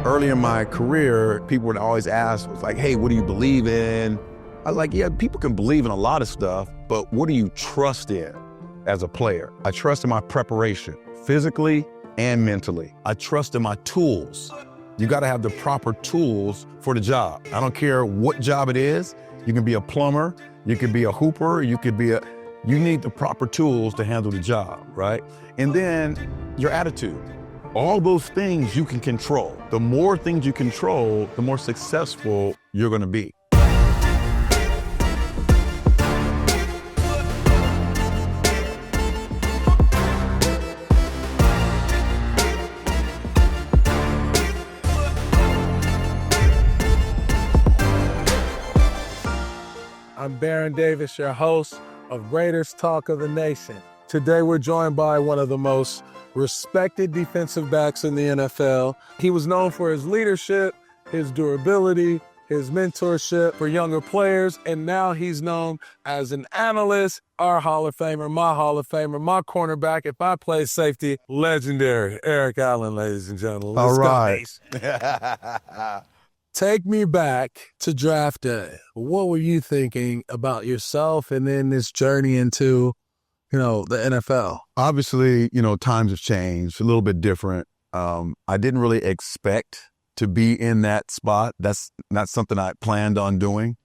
Early in my career, people would always ask, like, hey, what do you believe in? I was like, yeah, people can believe in a lot of stuff, but what do you trust in as a player? I trust in my preparation, physically and mentally. I trust in my tools. You gotta have the proper tools for the job. I don't care what job it is. You can be a plumber, you could be a hooper, you need the proper tools to handle the job, right? And then your attitude. All those things you can control. The more things you control, the more successful you're gonna be. I'm Baron Davis, your host of Raiders Talk of the Nation. Today we're joined by one of the most respected defensive backs in the NFL. He was known for his leadership, his durability, his mentorship for younger players, and now he's known as an analyst, our Hall of Famer, my Hall of Famer, my cornerback, if I play safety, legendary Eric Allen, ladies and gentlemen. All right. Take me back to draft day. What were you thinking about yourself and then this journey into, the NFL? Obviously, times have changed, a little bit different. I didn't really expect to be in that spot. That's not something I planned on doing.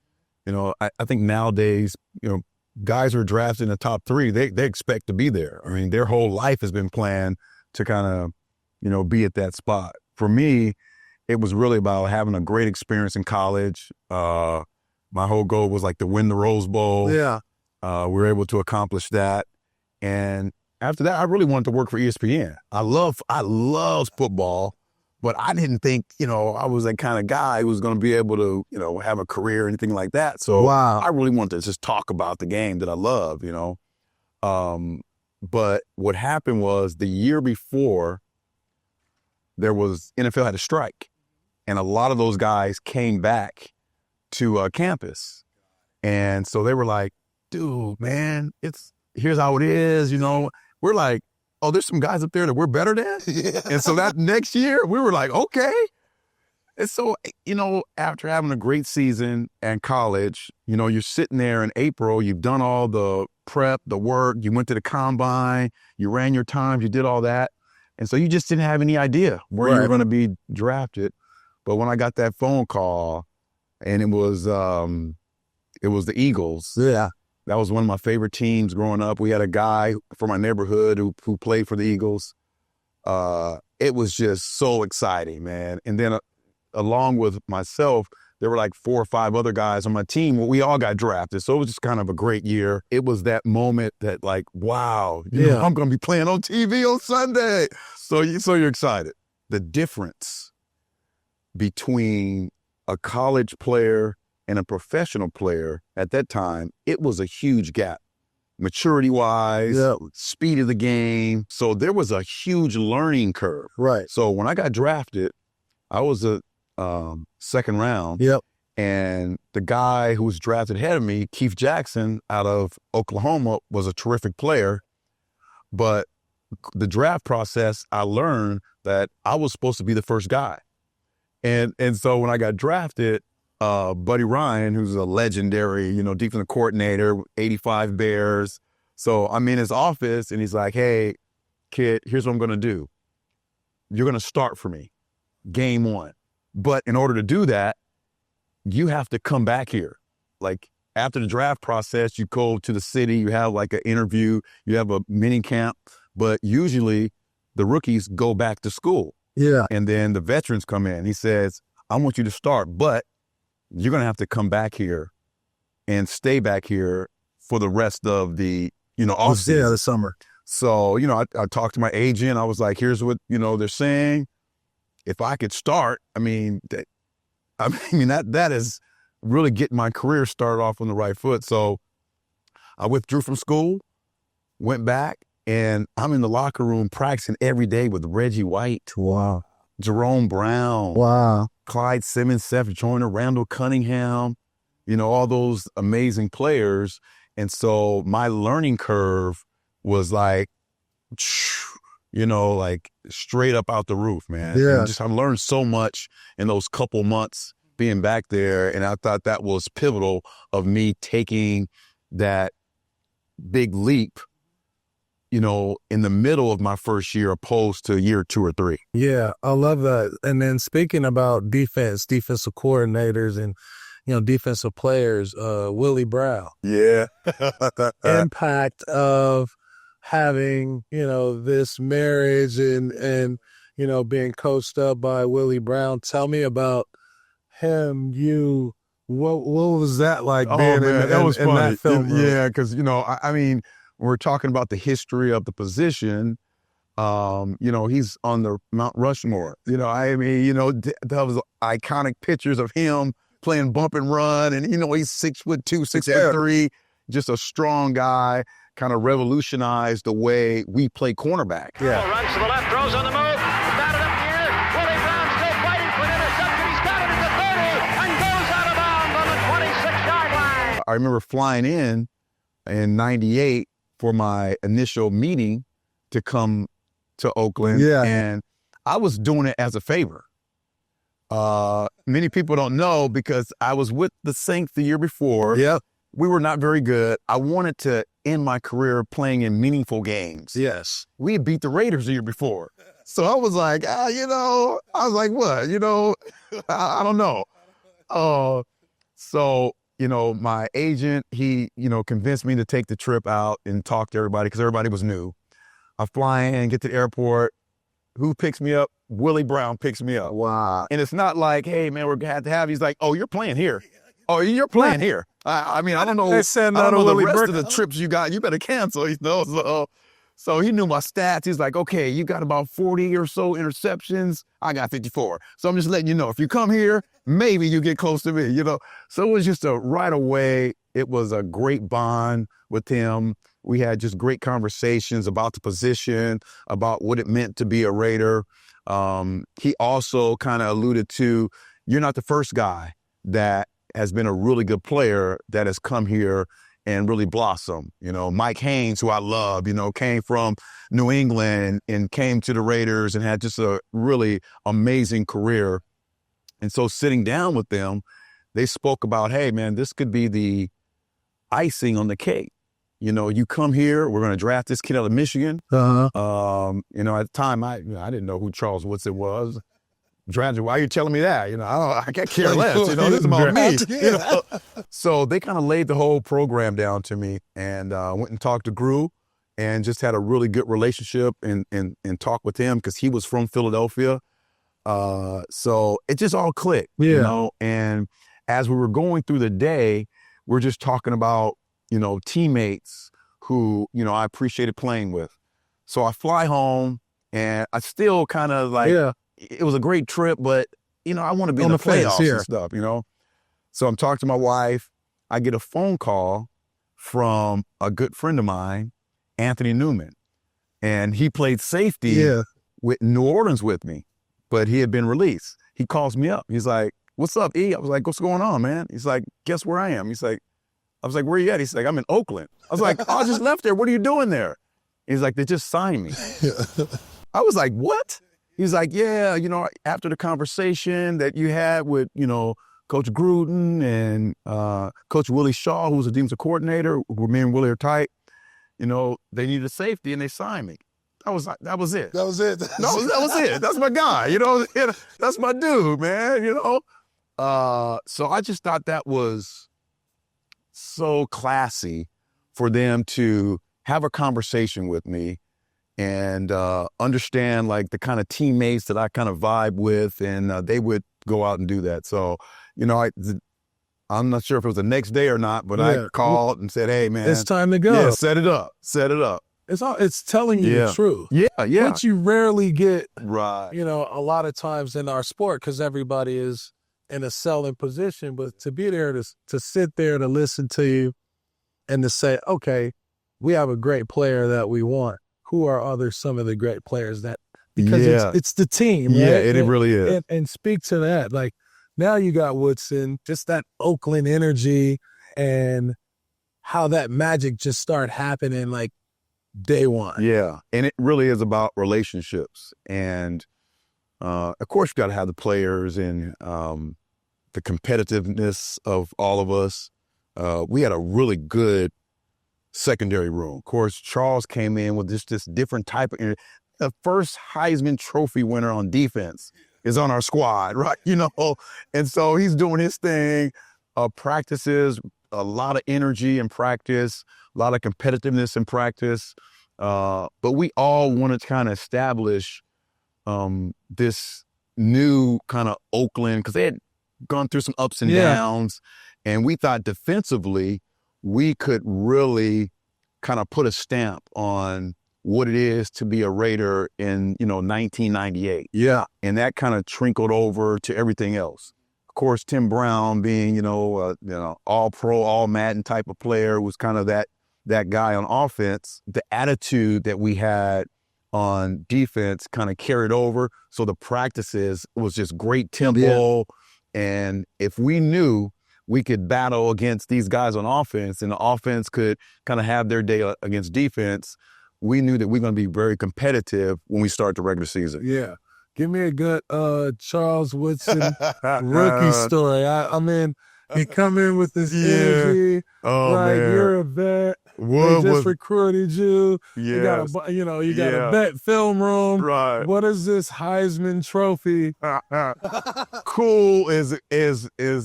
I think nowadays, guys who are drafted in the top 3, they expect to be there. I mean, their whole life has been planned to kind of, be at that spot. For me, it was really about having a great experience in college. My whole goal was to win the Rose Bowl. Yeah. We were able to accomplish that. And after that, I really wanted to work for ESPN. I love football, but I didn't think, I was that kind of guy who was going to be able to, have a career or anything like that. So wow. I really wanted to just talk about the game that I love, But what happened was the year before, NFL had a strike. And a lot of those guys came back to campus. And so they were like, dude, man, here's how it is, We're like, oh, there's some guys up there that we're better than? Yeah. And so that next year, we were like, okay. And so, after having a great season in college, you're sitting there in April, you've done all the prep, the work, you went to the combine, you ran your times, you did all that. And so you just didn't have any idea where you were going to be drafted. But when I got that phone call, and it was the Eagles. Yeah. That was one of my favorite teams growing up. We had a guy from my neighborhood who played for the Eagles. It was just so exciting, man. And then along with myself, there were 4 or 5 other guys on my team. We all got drafted. So it was just kind of a great year. It was that moment that wow, I'm going to be playing on TV on Sunday. So you're excited. The difference between a college player and a professional player at that time, it was a huge gap. Maturity-wise, speed of the game. So there was a huge learning curve. Right. So when I got drafted, I was a second round. Yep. And the guy who was drafted ahead of me, Keith Jackson out of Oklahoma, was a terrific player. But the draft process, I learned that I was supposed to be the first guy. And so when I got drafted, Buddy Ryan, who's a legendary, defensive coordinator, 85 Bears. So I'm in his office and he's like, hey, kid, here's what I'm going to do. You're going to start for me, game 1. But in order to do that, you have to come back here. After the draft process, you go to the city, you have an interview, you have a mini camp, but usually the rookies go back to school. Yeah. And then the veterans come in. He says, I want you to start, but you're going to have to come back here and stay back here for the rest of the, off season. Yeah, the summer. So, I talked to my agent. I was like, here's what, they're saying. If I could start, that is really getting my career started off on the right foot. So I withdrew from school, went back, and I'm in the locker room practicing every day with Reggie White. Wow. Jerome Brown. Wow. Clyde Simmons, Seth Joyner, Randall Cunningham, all those amazing players. And so my learning curve was like straight up out the roof, man. Yeah. And I learned so much in those couple months being back there. And I thought that was pivotal of me taking that big leap, in the middle of my first year opposed to year 2 or 3. Yeah, I love that. And then speaking about defensive coordinators and, defensive players, Willie Brown. Yeah. Impact of having, this marriage and being coached up by Willie Brown. Tell me about him, what was that like being in that film room? Yeah, because, I mean, we're talking about the history of the position. He's on the Mount Rushmore. That was iconic pictures of him playing bump and run. And, he's 6'2", 6'3", just a strong guy, kind of revolutionized the way we play cornerback. Yeah. Runs to the left, throws on the move, batted up the air. Willie Brown still fighting for an interception. He's got it at the 30 and goes out of bounds on the 26-yard line. I remember flying in 98 for my initial meeting to come to Oakland. Yeah. And I was doing it as a favor. Many people don't know because I was with the Saints the year before. Yeah. We were not very good. I wanted to end my career playing in meaningful games. Yes. We had beat the Raiders the year before. So I was like, what? I don't know. So, my agent, he, convinced me to take the trip out and talk to everybody because everybody was new. I fly in, get to the airport. Who picks me up? Willie Brown picks me up. Wow. And it's not like, hey, man, we're glad to have you. He's like, oh, you're playing here. Oh, you're playing here. I mean, I don't know. They send I out don't a know the Willie rest Brown. of the trips you got. You better cancel. So he knew my stats. He's like, okay, you got about 40 or so interceptions. I got 54. So I'm just letting you know, if you come here, maybe you get close to me, So it was just right away, it was a great bond with him. We had just great conversations about the position, about what it meant to be a Raider. He also kind of alluded to, you're not the first guy that has been a really good player that has come here and really blossomed. Mike Haynes, who I love, came from New England and came to the Raiders and had just a really amazing career. And so sitting down with them, they spoke about, hey, man, this could be the icing on the cake. You come here, we're going to draft this kid out of Michigan. Uh-huh. At the time, I didn't know who Charles Woodson was. Drafted, why are you telling me that? I can't care less. This is about me. So they kind of laid the whole program down to me, and went and talked to Gru, and just had a really good relationship and talk with him because he was from Philadelphia. So it just all clicked, And as we were going through the day, we're just talking about teammates who I appreciated playing with. So I fly home, and I still kind of like. It was a great trip, but, I want to be in the playoffs and stuff, So I'm talking to my wife. I get a phone call from a good friend of mine, Anthony Newman. And he played safety with New Orleans with me, but he had been released. He calls me up. He's like, what's up, E? I was like, what's going on, man? He's like, guess where I am? I was like, where you at? He's like, I'm in Oakland. I was like, oh, I just left there. What are you doing there? He's like, they just signed me. I was like, what? He's like, yeah, after the conversation that you had with, Coach Gruden and Coach Willie Shaw, who was a defensive coordinator, who me and Willie are tight, they needed a safety and they signed me. That was it. That was it. No, that was it. That's my guy, that's my dude, man, So I just thought that was so classy for them to have a conversation with me and understand like the kind of teammates that I kind of vibe with, and they would go out and do that. So, I'm not sure if it was the next day or not, but I called and said, hey, man. It's time to go. Yeah, set it up. It's telling you the truth. Yeah. Which you rarely get, right. A lot of times in our sport because everybody is in a selling position, but to be there to sit there to listen to you and to say, okay, we have a great player that we want. Who are some of the great players because it's the team, right? Yeah, it really is. And speak to that. Like now you got Woodson, just that Oakland energy and how that magic just started happening. Like day one. Yeah, and it really is about relationships. And of course, you got to have the players and the competitiveness of all of us. We had a really good secondary room. Of course, Charles came in with this different type of. The first Heisman Trophy winner on defense is on our squad, right? And so he's doing his thing. Practices, a lot of energy in practice, a lot of competitiveness in practice. But we all wanted to kind of establish this new kind of Oakland, because they had gone through some ups and downs. And we thought defensively, we could really kind of put a stamp on what it is to be a Raider in, 1998. Yeah. And that kind of trickled over to everything else. Of course, Tim Brown being, all pro, all Madden type of player, was kind of that guy on offense. The attitude that we had on defense kind of carried over. So the practices was just great tempo. Yeah. And if we knew we could battle against these guys on offense and the offense could kind of have their day against defense, we knew that we're going to be very competitive when we start the regular season. Yeah. Give me a good Charles Woodson rookie story. I mean, he come in with this energy. Oh, right, man. You're a vet. They just recruited you. Yes. You got a vet film room. Right. What is this Heisman Trophy? Cool is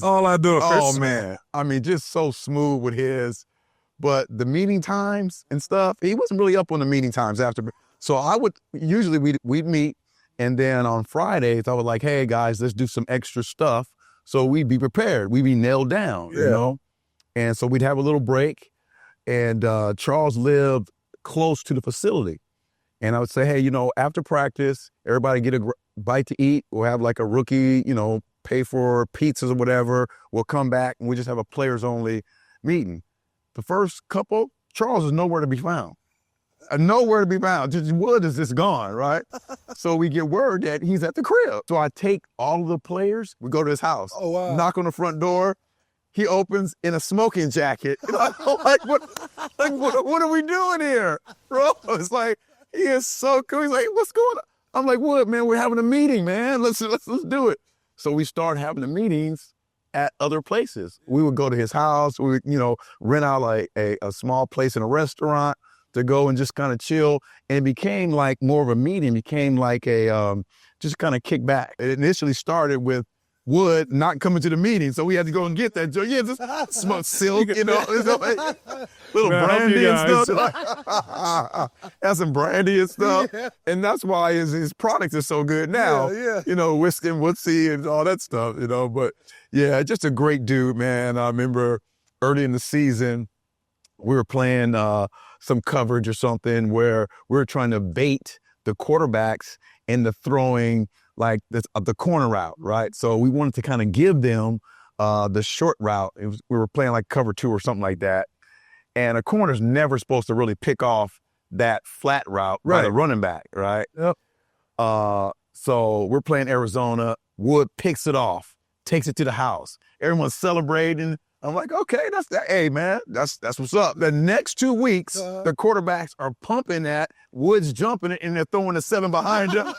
all I do. Oh, man. I mean, just so smooth with his. But the meeting times and stuff, he wasn't really up on the meeting times after. So we'd meet, and then on Fridays, I was like, hey, guys, let's do some extra stuff. So we'd be prepared. We'd be nailed down, And so we'd have a little break. And Charles lived close to the facility. And I would say, hey, after practice, everybody get a bite to eat. We'll have like a rookie, pay for pizzas or whatever. We'll come back, and we just have a players-only meeting. The first couple, Charles is nowhere to be found. Nowhere to be found. Just Wood is just gone, right? So we get word that he's at the crib. So I take all of the players, we go to his house. Oh, wow. Knock on the front door. He opens in a smoking jacket. What are we doing here? Bro, it's like, he is so cool. He's like, what's going on? I'm like, Wood, man, we're having a meeting, man. Let's do it. So we start having the meetings at other places. We would go to his house. We would, rent out like a small place in a restaurant to go and just kind of chill. And it became like more of a meeting. It became like a just kind of kick back. It initially started with Wood not coming to the meeting, so we had to go and get that. Yeah, just smoke silk, little brandy and stuff. Have some brandy and stuff, and that's why his products are so good now. Whiskey and Woodson and all that stuff. But yeah, just a great dude, man. I remember early in the season, we were playing some coverage or something where we were trying to bait the quarterbacks into throwing like the corner route, right? So we wanted to kind of give them the short route. We were playing like cover 2 or something like that. And a corner's never supposed to really pick off that flat route by the running back, right? Yep. So we're playing Arizona. Wood picks it off, takes it to the house. Everyone's celebrating. I'm like, okay, that's that. Hey, man, that's what's up. The next 2 weeks, the quarterbacks are pumping that. Wood's jumping it, and they're throwing the 7 behind him.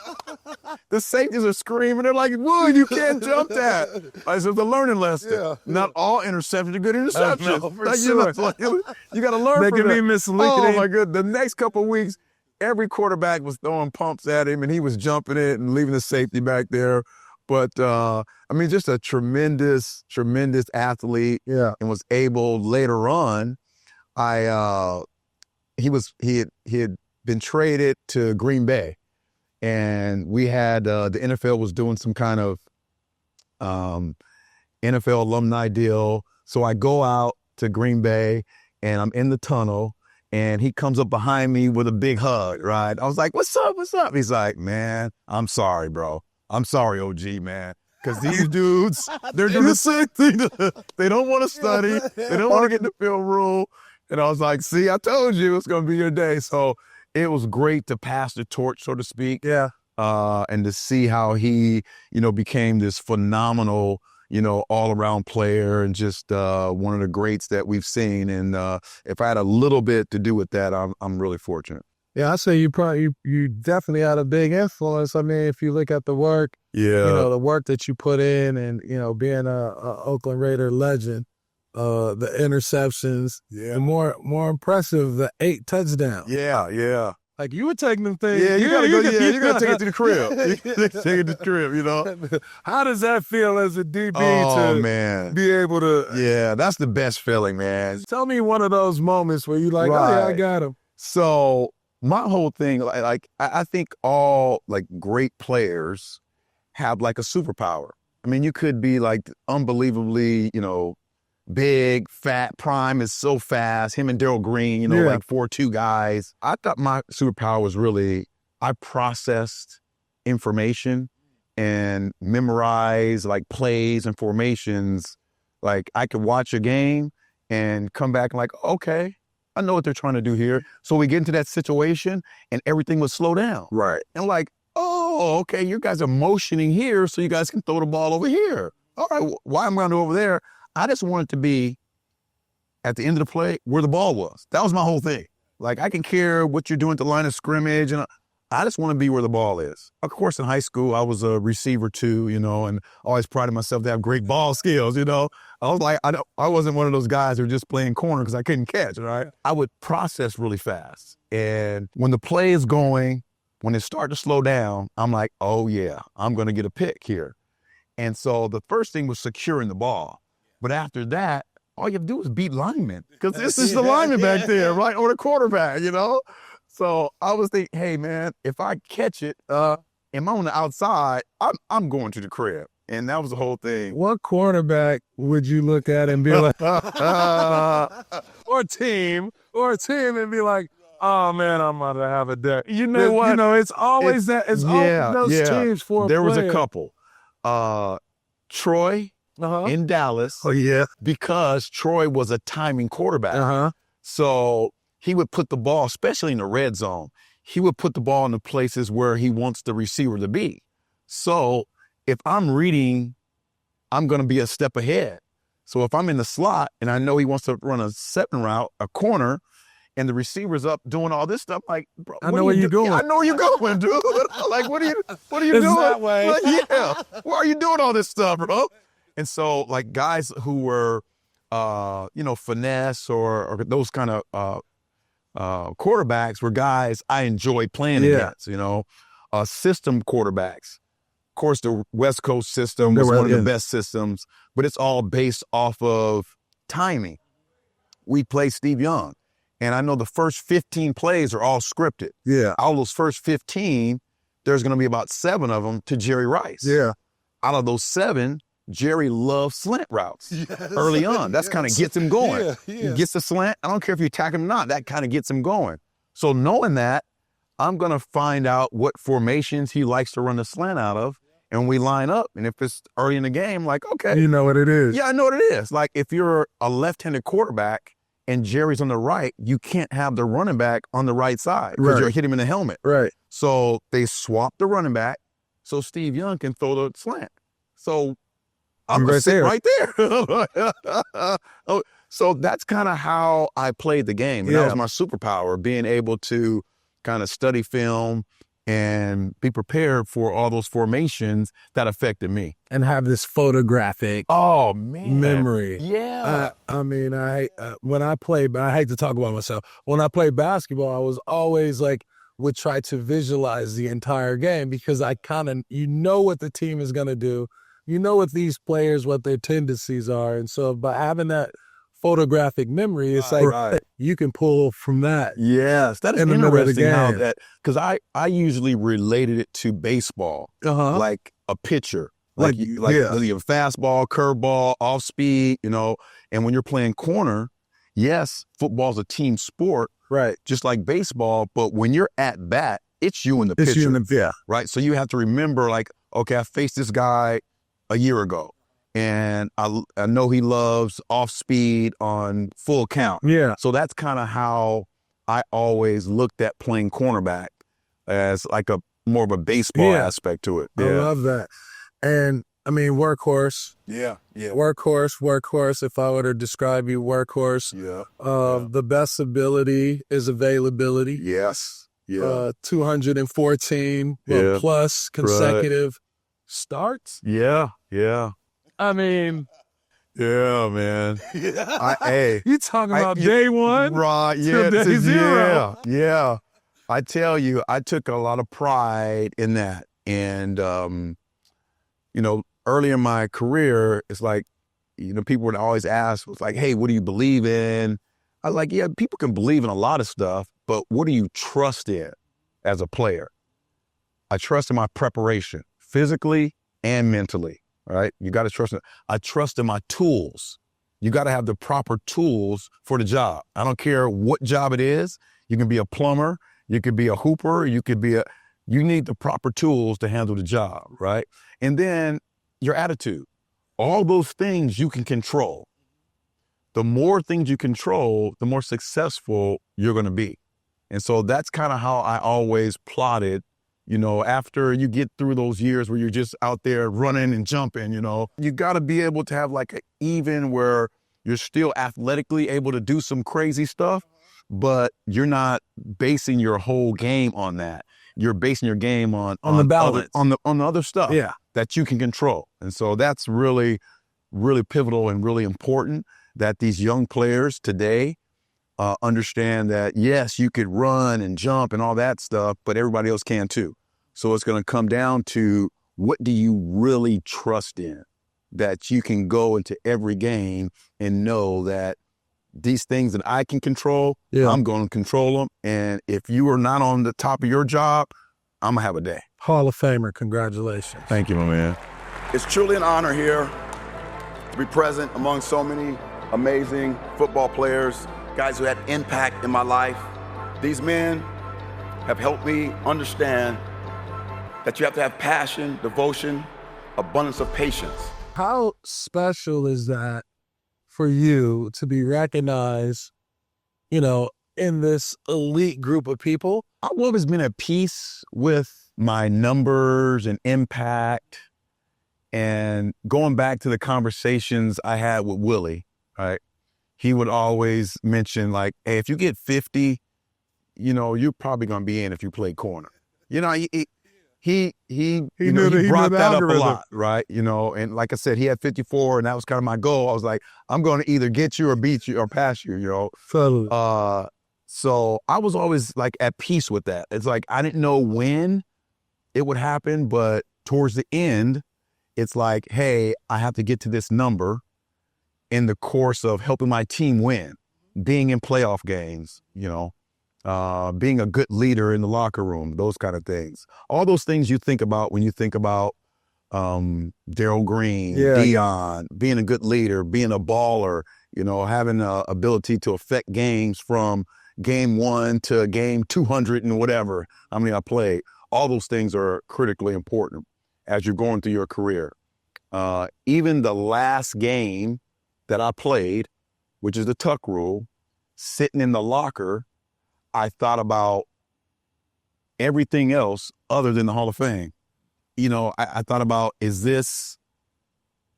The safeties are screaming. They're like, Wood, you can't jump that. Like, so it's a learning lesson. Yeah. Not all interceptions are good interceptions. No, for sure. You got to learn They from can that. be misleading. Oh, my God. The next couple of weeks, every quarterback was throwing pumps at him, and he was jumping it and leaving the safety back there. But, just a tremendous, tremendous athlete. Yeah. And was able later on, he had been traded to Green Bay. And we had, the NFL was doing some kind of NFL alumni deal. So I go out to Green Bay, and I'm in the tunnel, and he comes up behind me with a big hug, right? I was like, what's up, what's up? He's like, man, I'm sorry, bro. I'm sorry, OG, man. Because these dudes, they're doing the same thing. They don't want to study. They don't want to get in the film room. And I was like, see, I told you it's going to be your day. So it was great to pass the torch, so to speak. Yeah. And to see how he, became this phenomenal, all-around player and just one of the greats that we've seen. And if I had a little bit to do with that, I'm really fortunate. Yeah, I say you definitely had a big influence. I mean, if you look at the work, the work that you put in, and being a Oakland Raider legend, the interceptions, and more impressive, the 8 touchdowns. Yeah. Like, you were taking them things. Yeah, you gotta take it to the crib. Take it to the crib, How does that feel as a DB man. be able to? Yeah, that's the best feeling, man. Tell me one of those moments where you like, Right. oh yeah, I got him. So my whole thing, I think all great players have a superpower. I mean, you could be unbelievably, big, fat. Prime is so fast. Him and Darryl Green, 4'2" guys. I thought my superpower was really, I processed information and memorized plays and formations. I could watch a game and come back and okay, I know what they're trying to do here. So we get into that situation and everything would slow down. Right. And oh, okay, you guys are motioning here so you guys can throw the ball over here. All right, why am I going to go over there? I just wanted to be at the end of the play where the ball was. That was my whole thing. I can care what you're doing at the line of scrimmage, and I just want to be where the ball is. Of course, in high school, I was a receiver too, and always prided myself to have great ball skills, I was I wasn't one of those guys who were just playing corner because I couldn't catch, right? I would process really fast. And when the play is going, when it started to slow down, I'm like, oh yeah, I'm going to get a pick here. And so the first thing was securing the ball. But after that, all you have to do is beat linemen, because this is the lineman back there, right? Or the quarterback, So I was thinking, hey man, if I catch it, and I'm on the outside, I'm going to the crib. And that was the whole thing. What quarterback would you look at and be like, or team and be like, oh man, I'm about to have a day. You know what? It's always those teams for There a was a player. couple. Troy in Dallas. Oh yeah. Because Troy was a timing quarterback. So he would put the ball, especially in the red zone, he would put the ball in the places where he wants the receiver to be. So if I'm reading, I'm going to be a step ahead. So if I'm in the slot and I know he wants to run a 7 route, a corner, and the receiver's up doing all this stuff, bro, I know where you're going. I know where you're going, dude. What are you doing? That way. Yeah. Why are you doing all this stuff, bro? And so guys who were, finesse or those kind of quarterbacks were guys I enjoyed playing against, system quarterbacks. Of course, the West Coast system was one of the best systems, but it's all based off of timing. We play Steve Young, and I know the first 15 plays are all scripted. Yeah. All those first 15, there's going to be about 7 of them to Jerry Rice. Yeah. Out of those 7, Jerry loves slant routes early on. That's kind of gets him going. He gets the slant. I don't care if you attack him or not. That kind of gets him going. So knowing that, I'm going to find out what formations he likes to run the slant out of, and we line up. And if it's early in the game, okay. You know what it is. Yeah, I know what it is. If you're a left-handed quarterback and Jerry's on the right, you can't have the running back on the right side because you'll hit him in the helmet. Right. So they swap the running back so Steve Young can throw the slant. So I'm going to sit right there. So that's kind of how I played the game. And that was my superpower, being able to kind of study film and be prepared for all those formations that affected me. And have this photographic memory. Yeah. When I played, I hate to talk about myself. When I played basketball, I was always would try to visualize the entire game, because I kind of, what the team is going to do. What these players, what their tendencies are. And so by having that photographic memory, it's you can pull from that. Yes, that is interesting how that, because I usually related it to baseball, like a pitcher. You have fastball, curveball, off speed, and when you're playing corner, yes, football's a team sport, right? Just like baseball, but when you're at bat, it's you and the pitcher. Right? So you have to remember, okay, I faced this guy a year ago, and I know he loves off speed on full count. Yeah. So that's kind of how I always looked at playing cornerback, as a more of a baseball aspect to it. I love that. And I mean, workhorse. Yeah, yeah. Workhorse. If I were to describe you, workhorse. Yeah. The best ability is availability. Yes. Yeah. 214 Yeah. plus consecutive starts. Yeah. Yeah. I mean, Yeah, man. Hey, you talking about day one? right? till Yeah, day zero. yeah. I tell you, I took a lot of pride in that, and early in my career, it's like, people would always ask, was like, "Hey, what do you believe in?" I was like, "Yeah, people can believe in a lot of stuff, but what do you trust in as a player?" I trust in my preparation, physically and mentally. Right? You got to trust it. I trust in my tools. You got to have the proper tools for the job. I don't care what job it is. You can be a plumber. You could be a hooper. You need the proper tools to handle the job, right? And then your attitude. All those things you can control. The more things you control, the more successful you're going to be. And so that's kind of how I always plotted. After you get through those years where you're just out there running and jumping, you got to be able to have like an even where you're still athletically able to do some crazy stuff, but you're not basing your whole game on that. You're basing your game on the balance, on the other stuff that you can control. And so that's really, really pivotal and really important that these young players today understand that, yes, you could run and jump and all that stuff, but everybody else can too. So it's going to come down to, what do you really trust in that you can go into every game and know that these things that I can control, I'm going to control them. And if you are not on the top of your job, I'm going to have a day. Hall of Famer, congratulations. Thank you, my man. It's truly an honor here to be present among so many amazing football players, guys who had impact in my life. These men have helped me understand that you have to have passion, devotion, abundance of patience. How special is that for you to be recognized, in this elite group of people? I've always been at peace with my numbers and impact. And going back to the conversations I had with Willie, right? He would always mention, like, hey, if you get 50, you're probably going to be in if you play corner. He brought that up a lot, right? And like I said, he had 54, and that was kind of my goal. I was like, I'm going to either get you or beat you or pass you, Totally. So I was always like at peace with that. It's like, I didn't know when it would happen, but towards the end, it's like, hey, I have to get to this number in the course of helping my team win, being in playoff games, being a good leader in the locker room, those kind of things. All those things you think about when you think about Darryl Green, Dion, being a good leader, being a baller, having the ability to affect games from game 1 to game 200 and whatever, how many I played. All those things are critically important as you're going through your career. Even the last game that I played, which is the tuck rule, sitting in the locker, I thought about everything else other than the Hall of Fame. I thought about, is this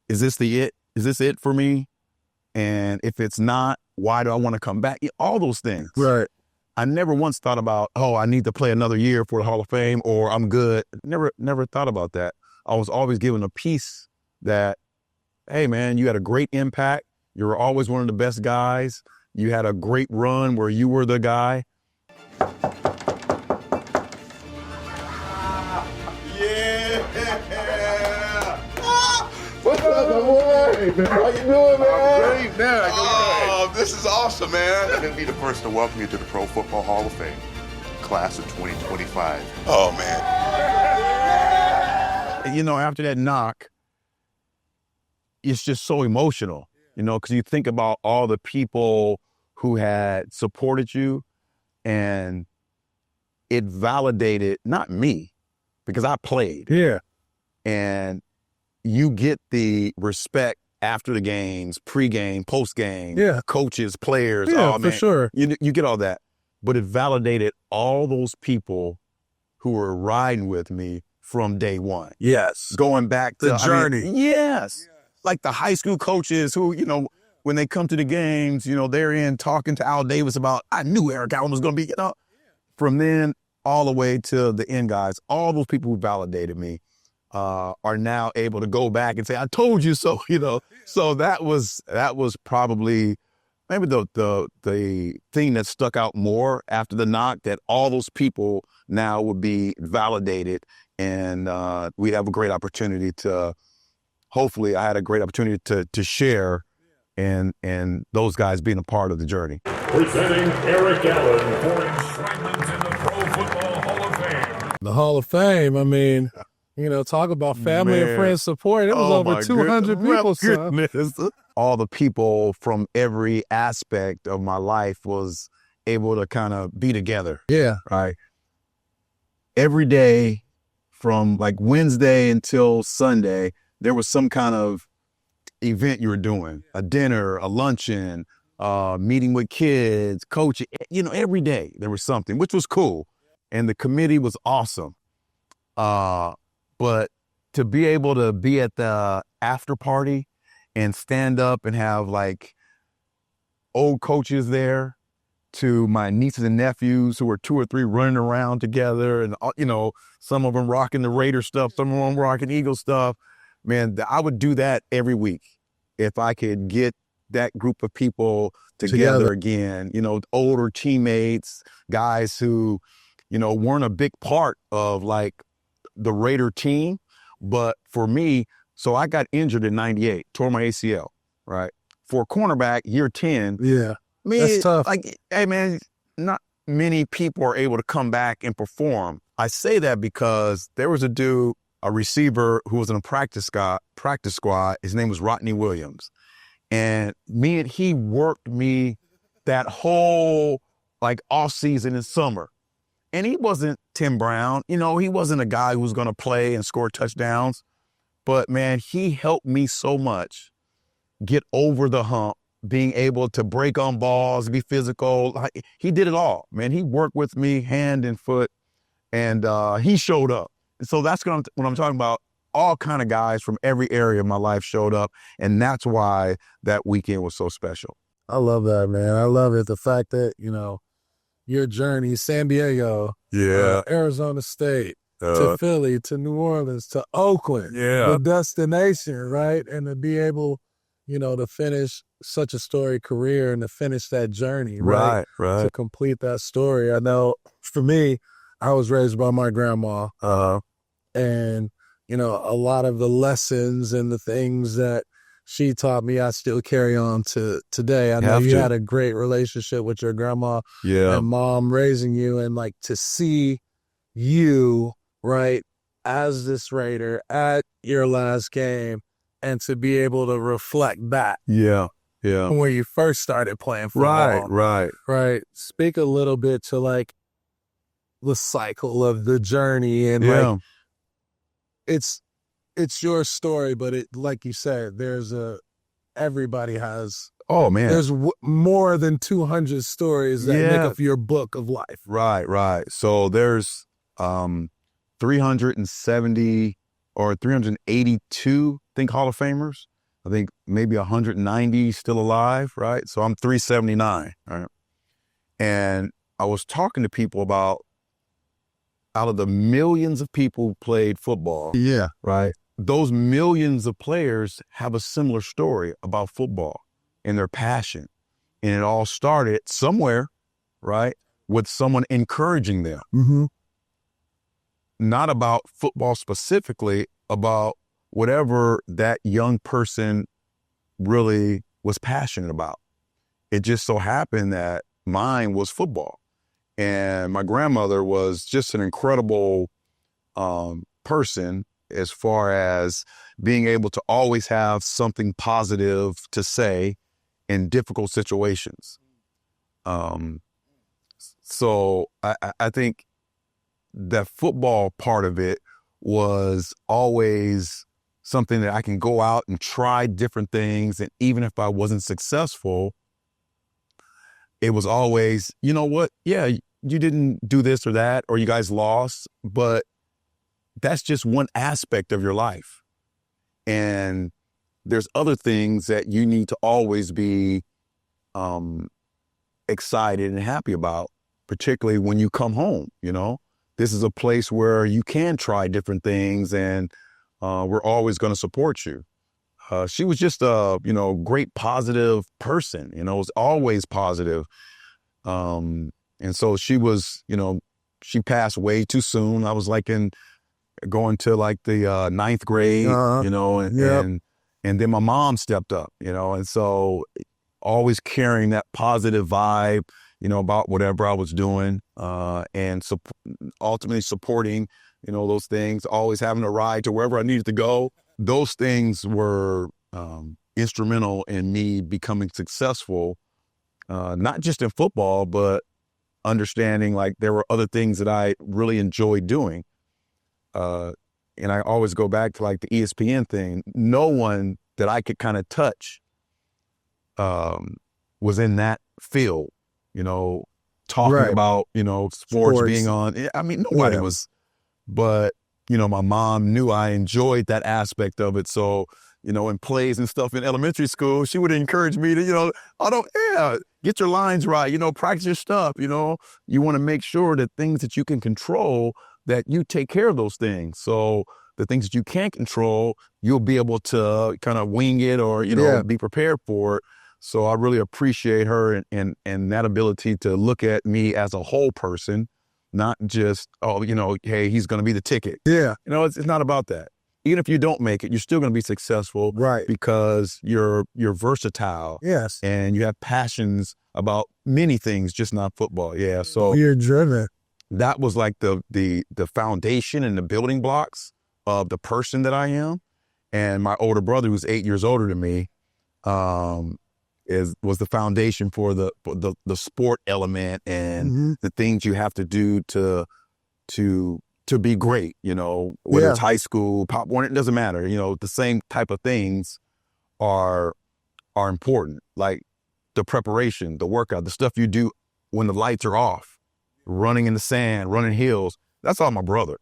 it for me? And if it's not, why do I want to come back? All those things. Right. I never once thought about, I need to play another year for the Hall of Fame, or I'm good. Never thought about that. I was always given a piece that, hey man, you had a great impact. You were always one of the best guys. You had a great run where you were the guy. What's up, my boy? How you doing, man? Great, man. Oh, this is awesome, man. Let me be the first to welcome you to the Pro Football Hall of Fame, class of 2025. Oh, man. After that knock, it's just so emotional, because you think about all the people who had supported you, and it validated, not me, because I played. Yeah. And you get the respect after the games, pre-game, post-game, coaches, players. Yeah, oh, man. for sure. You get all that. But it validated all those people who were riding with me from day one. Yes. Going back to The journey. Yes. Like the high school coaches who, when they come to the games, they're in talking to Al Davis about, I knew Eric Allen was going to be, from then all the way to the end guys, all those people who validated me are now able to go back and say, I told you so, So that was probably maybe the thing that stuck out more after the knock, that all those people now would be validated, and we'd have a great opportunity to, hopefully I had a great opportunity to share and those guys being a part of the journey. Presenting Eric Allen for enshrinement in the Pro Football Hall of Fame. The Hall of Fame, I mean, talk about family and friends support. It was over 200 people, son. All the people from every aspect of my life was able to kind of be together. Yeah. Right. Every day from like Wednesday until Sunday, there was some kind of event you were doing, a dinner, a luncheon, meeting with kids, coaching, every day there was something, which was cool. And the committee was awesome. But to be able to be at the after party and stand up and have like old coaches there, to my nieces and nephews who were 2 or 3 running around together, and some of them rocking the Raider stuff, some of them rocking Eagle stuff. Man, I would do that every week if I could get that group of people together again. Older teammates, guys who, weren't a big part of like the Raider team, but for me, so I got injured in '98, tore my ACL, right? For a cornerback, year 10. Yeah. That's tough. Like, hey man, not many people are able to come back and perform. I say that because there was a receiver who was in a practice squad. His name was Rodney Williams. And he worked me that whole like off season and summer. And he wasn't Tim Brown. He wasn't a guy who was going to play and score touchdowns. But man, he helped me so much get over the hump, being able to break on balls, be physical. He did it all, man. He worked with me hand and foot, and he showed up. And so that's what I'm talking about. All kind of guys from every area of my life showed up, and that's why that weekend was so special. I love that, man. I love it. The fact that, your journey, San Diego, Arizona State, to Philly, to New Orleans, to Oakland, the destination, right? And to be able, to finish such a storied career and to finish that journey, right? Right. To complete that story. I know for me, I was raised by my grandma, and, a lot of the lessons and the things that she taught me, I still carry on to today. I know you had a great relationship with your grandma and mom raising you, and like to see you, right, as this Raider at your last game, and to be able to reflect back. Yeah. When you first started playing football. Right. Speak a little bit to like the cycle of the journey, and like it's your story, but it, like you said, everybody has. Oh man, there's more than 200 stories that make up your book of life. Right. So there's 370 or 382, I think, Hall of Famers. I think maybe 190 still alive, right? So I'm 379, right? And I was talking to people about, out of the millions of people who played football, right? Those millions of players have a similar story about football and their passion. And it all started somewhere, right? With someone encouraging them. Mm-hmm. Not about football specifically, about whatever that young person really was passionate about. It just so happened that mine was football. And my grandmother was just an incredible person as far as being able to always have something positive to say in difficult situations. So I think that football part of it was always something that I can go out and try different things. And even if I wasn't successful, it was always, you know what? Yeah, you didn't do this or that, or you guys lost, but that's just one aspect of your life. And there's other things that you need to always be excited and happy about, particularly when you come home. This is a place where you can try different things, and we're always going to support you. She was just a, great positive person, was always positive. And so she was, she passed way too soon. I was going to the ninth grade, and then my mom stepped up, and so always carrying that positive vibe, about whatever I was doing, and ultimately supporting, those things, always having a ride to wherever I needed to go. Those things were instrumental in me becoming successful, not just in football, but understanding there were other things that I really enjoyed doing. And I always go back to the ESPN thing. No one that I could kind of touch was in that field, talking Right. about, sports being on. I mean, nobody was, but, my mom knew I enjoyed that aspect of it. So, in plays and stuff in elementary school, she would encourage me to, get your lines right, practice your stuff, you want to make sure that things that you can control, that you take care of those things. So the things that you can't control, you'll be able to kind of wing it or, be prepared for it. So I really appreciate her and that ability to look at me as a whole person, not just, hey, he's going to be the ticket. Yeah. It's not about that. Even if you don't make it, you're still going to be successful, Right. Because you're versatile. Yes. And you have passions about many things, just not football. Yeah. So You're driven. that was the foundation and the building blocks of the person that I am. And my older brother, who's 8 years older than me, was the foundation for the sport element and the things you have to do to be great, whether it's high school, Pop Warner, it doesn't matter. The same type of things are important, like the preparation, the workout, the stuff you do when the lights are off, running in the sand, running hills. That's all my brother.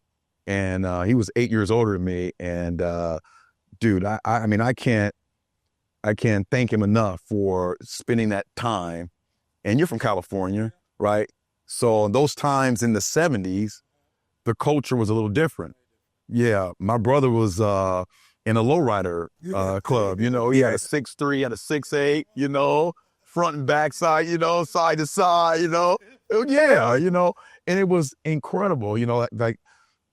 And he was 8 years older than me. And dude, I mean, I can't thank him enough for spending that time. And you're from California, right? So in those times in the 70s, the culture was a little different. Yeah, my brother was in a lowrider club. He had a 6'3", had a 6'8", front and back side, side to side, and it was incredible. Like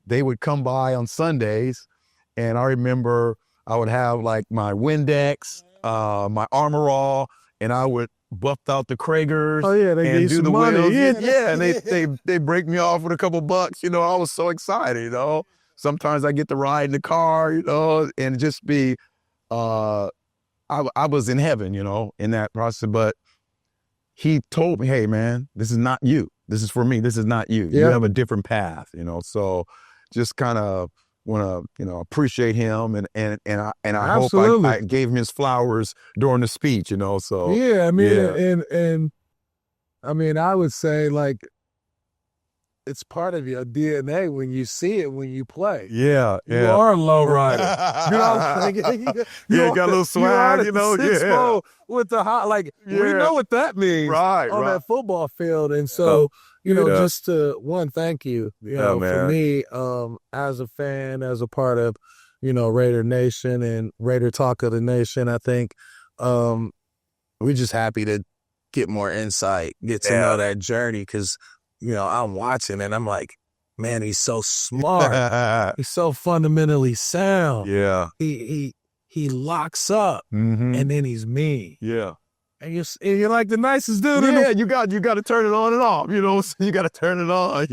they would come by on Sundays, and I remember I would have my Windex, my Armor All, and I would buff out the Kragers. Oh yeah, they and gave do some the money. wheels. Yeah, and they break me off with a couple bucks. I was so excited. Sometimes I get to ride in the car, and just be. I was in heaven, in that process. But he told me, "Hey, man, this is not you. This is for me. This is not you. You have a different path." So just kind of want to appreciate him and I hope I gave him his flowers during the speech. So yeah, I mean, and I mean, I would say it's part of your DNA when you see it when you play. Yeah, You are a low rider. You got a little swag, with the hot, we know what that means on that football field. And so, just to thank you, for me, as a fan, as a part of, Raider Nation and Raider Talk of the Nation, I think we're just happy to get more insight, get to know that journey, because, I'm watching and I'm like, man, he's so smart. He's so fundamentally sound. Yeah. He locks up and then he's mean. Yeah. And you're like the nicest dude. Yeah, you got to turn it on and off, you got to turn it on,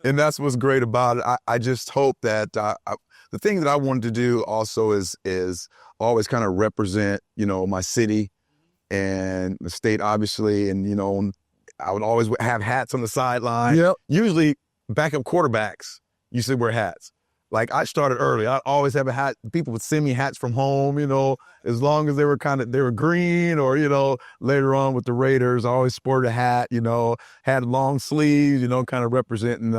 and that's what's great about it. I just hope that the thing that I wanted to do also is always kind of represent, my city and the state, obviously. And, I would always have hats on the sideline. Yep. Usually backup quarterbacks used to wear hats. I started early. I'd always have a hat. People would send me hats from home, as long as they were green or, later on with the Raiders, I always sported a hat, had long sleeves, kind of representing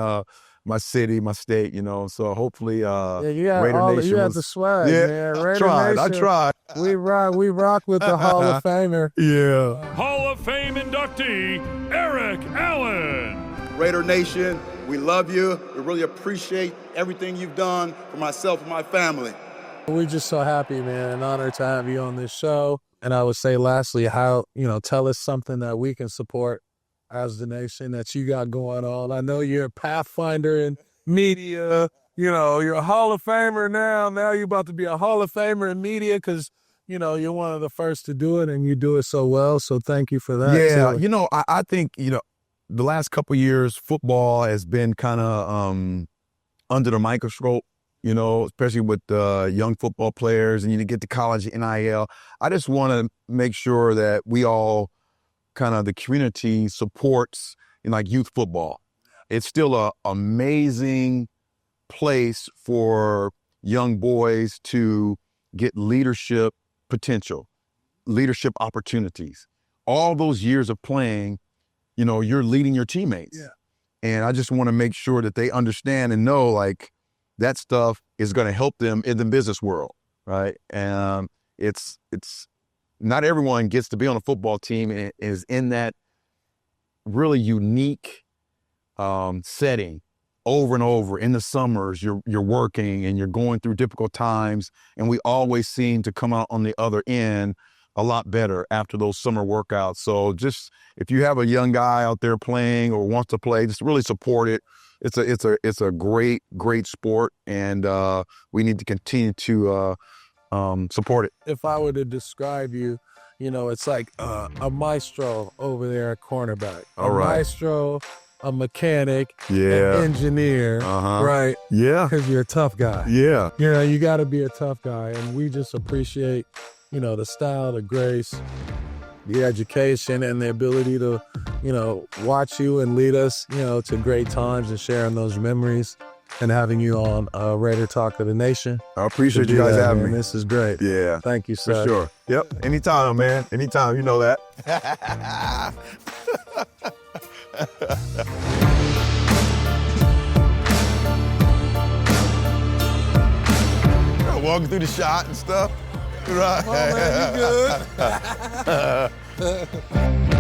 my city, my state, you know. So hopefully, Yeah, you got Raider Nation you had was, the swag, yeah, man. I Raider tried. I Nation, tried. We rock with the Hall of Famer. Yeah. Hall of Fame inductee, Eric Allen. Raider Nation, we love you. We really appreciate everything you've done for myself and my family. We're just so happy, man, and honored to have you on this show. And I would say, lastly, how, tell us something that we can support as the nation that you got going on. I know you're a pathfinder in media. You're a Hall of Famer now. Now you're about to be a Hall of Famer in media because, you're one of the first to do it and you do it so well. So thank you for that. Yeah, too. I think, the last couple of years, football has been kind of under the microscope, especially with young football players, and you get to college NIL. I just want to make sure that we all kind of the community supports like youth football. It's still an amazing place for young boys to get leadership potential, leadership opportunities. All those years of playing, you're leading your teammates. Yeah. And I just want to make sure that they understand and know like that stuff is going to help them in the business world, right? And it's not everyone gets to be on a football team and is in that really unique setting over and over. In the summers, you're working and you're going through difficult times, and we always seem to come out on the other end a lot better after those summer workouts. So just if you have a young guy out there playing or wants to play, just really support it. It's a great sport, and we need to continue to support it. If I were to describe you, it's like a maestro over there at cornerback. All a right. maestro, a mechanic, Yeah. an engineer, right? Yeah. Because you're a tough guy. Yeah. You got to be a tough guy, and we just appreciate, the style, the grace, the education, and the ability to, watch you and lead us, to great times and sharing those memories and having you on Raider Talk of the Nation. I appreciate you guys having me. This is great. Yeah. Thank you, For sir. sure. Yep. Anytime, man. Anytime. You know that. Walking through the shot and stuff. Right. Oh, man, you good?